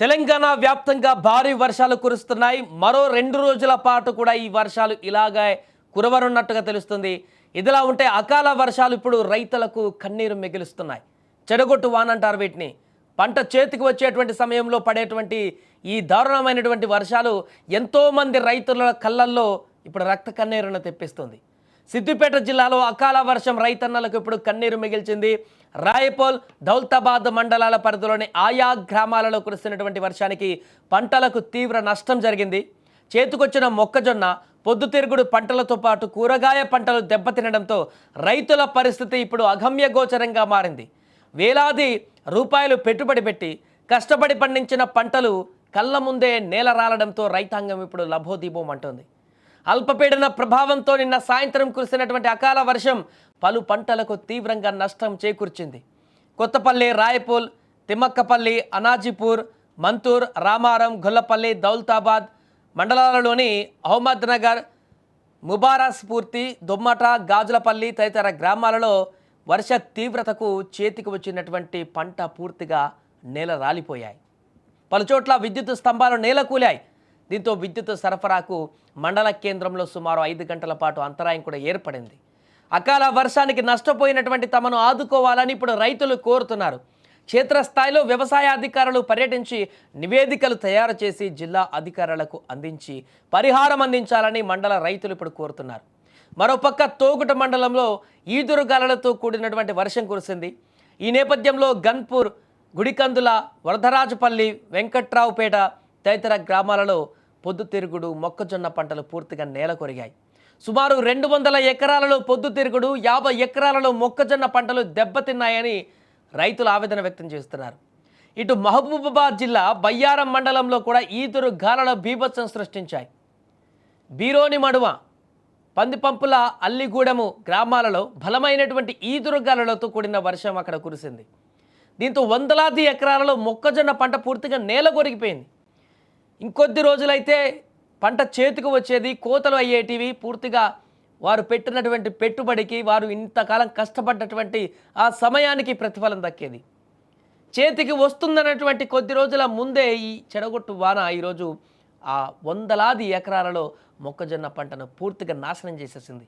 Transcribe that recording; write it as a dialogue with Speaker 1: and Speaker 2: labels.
Speaker 1: తెలంగాణ వ్యాప్తంగా భారీ వర్షాలు కురుస్తున్నాయి. మరో 2 రోజుల పాటు కూడా ఈ వర్షాలు ఇలాగే కురవనున్నట్టుగా తెలుస్తుంది. ఇదిలా ఉంటే అకాల వర్షాలు ఇప్పుడు రైతులకు కన్నీరు మిగిలుస్తున్నాయి. చెడగొట్టు వాన అంటారు వీటిని. పంట చేతికి వచ్చేటువంటి సమయంలో పడేటువంటి ఈ దారుణమైనటువంటి వర్షాలు ఎంతోమంది రైతుల కళ్ళల్లో ఇప్పుడు రక్త కన్నీరును తెప్పిస్తుంది. సిద్దిపేట జిల్లాలో అకాల వర్షం రైతన్నలకు ఇప్పుడు కన్నీరు మిగిల్చింది. రాయపోల్, దౌలతాబాద్ మండలాల పరిధిలోని ఆయా గ్రామాలలో కురుస్తున్నటువంటి వర్షానికి పంటలకు తీవ్ర నష్టం జరిగింది. చేతికొచ్చిన మొక్కజొన్న, పొద్దుతిరుగుడు పంటలతో పాటు కూరగాయ పంటలు దెబ్బతినడంతో రైతుల పరిస్థితి ఇప్పుడు అగమ్యగోచరంగా మారింది. వేలాది రూపాయలు పెట్టుబడి పెట్టి కష్టపడి పండించిన పంటలు కళ్ళ ముందే నేల రాలడంతో రైతాంగం ఇప్పుడు లబోదీబోం అంటోంది. అల్పపీడన ప్రభావంతో నిన్న సాయంత్రం కురిసినటువంటి అకాల వర్షం పలు పంటలకు తీవ్రంగా నష్టం చేకూర్చింది. కొత్తపల్లి, రాయపూల్, తిమ్మక్కపల్లి, అనాజీపూర్, మంతూర్, రామారం, గొల్లపల్లి, దౌలతాబాద్ మండలాలలోని అహ్మద్ నగర్, ముబారస్పూర్తి, దొమ్మట, గాజులపల్లి తదితర గ్రామాలలో వర్ష తీవ్రతకు చేతికి వచ్చినటువంటి పంట పూర్తిగా నేల రాలిపోయాయి. పలుచోట్ల విద్యుత్ స్తంభాలు నేలకూలాయి. దీంతో విద్యుత్ సరఫరాకు మండల కేంద్రంలో సుమారు 5 గంటల పాటు అంతరాయం కూడా ఏర్పడింది. అకాల వర్షానికి నష్టపోయినటువంటి తమను ఆదుకోవాలని ఇప్పుడు రైతులు కోరుతున్నారు. క్షేత్రస్థాయిలో వ్యవసాయ అధికారులు పర్యటించి నివేదికలు తయారు చేసి జిల్లా అధికారులకు అందించి పరిహారం అందించాలని మండల రైతులు ఇప్పుడు కోరుతున్నారు. మరోపక్క తోగుట మండలంలో ఈదురుగాలులతో కూడినటువంటి వర్షం కురిసింది. ఈ నేపథ్యంలో గన్పూర్, గుడికందుల, వరదరాజుపల్లి, వెంకట్రావుపేట తదితర గ్రామాలలో పొద్దుతిరుగుడు, మొక్కజొన్న పంటలు పూర్తిగా నేల కొరిగాయి. సుమారు 200 ఎకరాలలో పొద్దుతిరుగుడు, 50 ఎకరాలలో మొక్కజొన్న పంటలు దెబ్బతిన్నాయని రైతులు ఆవేదన వ్యక్తం చేస్తున్నారు. ఇటు మహబూబాబాద్ జిల్లా బయ్యారం మండలంలో కూడా ఈదురు గాలుల బీభత్సం సృష్టించాయి. బీరోని మడుమ, పందిపంపుల, అల్లిగూడెము గ్రామాలలో బలమైనటువంటి ఈదురు గాలులతో కూడిన వర్షం అక్కడ కురిసింది. దీంతో వందలాది ఎకరాలలో మొక్కజొన్న పంట పూర్తిగా నేల కొరిగిపోయింది. ఇంకొద్ది రోజులైతే పంట చేతికి వచ్చేది, కోతలు అయ్యేటివి. పూర్తిగా వారు పెట్టినటువంటి పెట్టుబడికి, వారు ఇంతకాలం కష్టపడ్డటువంటి ఆ సమయానికి ప్రతిఫలం దక్కేది. చేతికి వస్తుందన్నటువంటి కొద్ది రోజుల ముందే ఈ చెడగొట్టు వాన ఈరోజు ఆ వందలాది ఎకరాలలో మొక్కజొన్న పంటను పూర్తిగా నాశనం చేసేసింది.